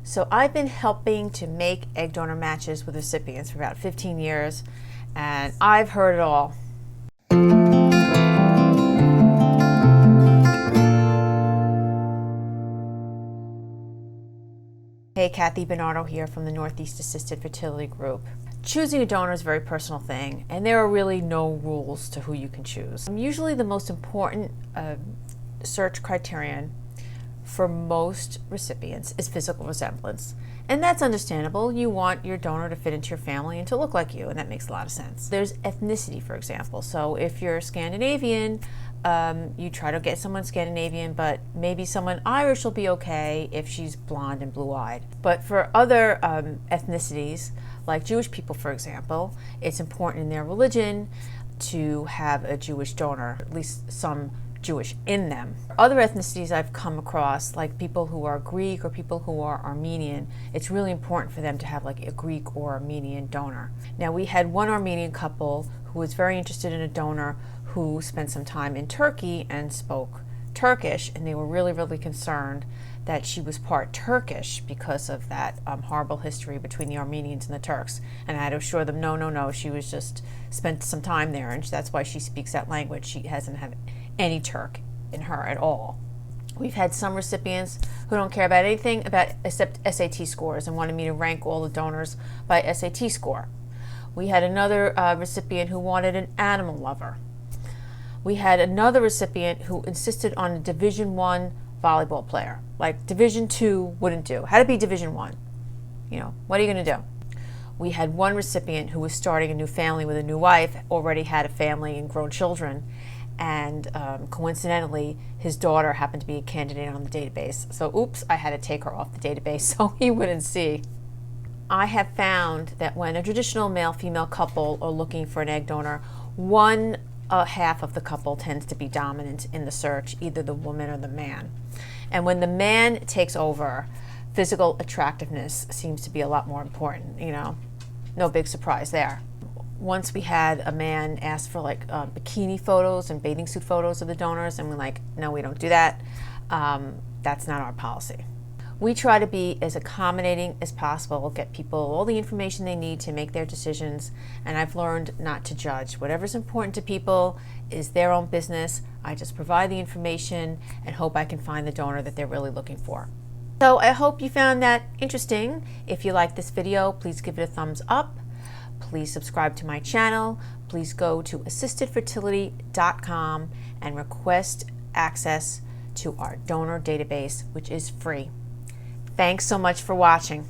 So I've been helping to make egg donor matches with recipients for about 15 years, and I've heard it all. Hey, Kathy Benardo here from the Northeast Assisted Fertility Group. Choosing a donor is a very personal thing, and there are really no rules to who you can choose. Usually the most important search criterion for most recipients is physical resemblance. And that's understandable. You want your donor to fit into your family and to look like you, and that makes a lot of sense. There's ethnicity, for example. So if you're Scandinavian, you try to get someone Scandinavian, but maybe someone Irish will be okay if she's blonde and blue-eyed. But for other ethnicities, like Jewish people, for example, it's important in their religion to have a Jewish donor, at least some Jewish in them. Other ethnicities I've come across, like people who are Greek or people who are Armenian, it's really important for them to have like a Greek or Armenian donor. Now, we had one Armenian couple who was very interested in a donor who spent some time in Turkey and spoke Turkish, and they were really concerned that she was part Turkish because of that horrible history between the Armenians and the Turks. And I had to assure them, no, she was just spent some time there, and that's why she speaks that language. She hasn't had any Turk in her at all. We've had some recipients who don't care about anything except SAT scores and wanted me to rank all the donors by SAT score. We had another recipient who wanted an animal lover. We had another recipient who insisted on a Division I volleyball player. Like Division II wouldn't do. Had to be Division I. You know, what are you going to do? We had one recipient who was starting a new family with a new wife, already had a family and grown children, and coincidentally, his daughter happened to be a candidate on the database. So oops, I had to take her off the database so he wouldn't see. I have found that when a traditional male-female couple are looking for an egg donor, one half of the couple tends to be dominant in the search, either the woman or the man. And when the man takes over, physical attractiveness seems to be a lot more important, you know. No big surprise there. Once we had a man ask for like bikini photos and bathing suit photos of the donors, and we're like, no, we don't do that. That's not our policy. We try to be as accommodating as possible, get people all the information they need to make their decisions, and I've learned not to judge. Whatever's important to people is their own business. I just provide the information and hope I can find the donor that they're really looking for. So I hope you found that interesting. If you like this video, please give it a thumbs up. Please subscribe to my channel. Please go to assistedfertility.com and request access to our donor database, which is free. Thanks so much for watching.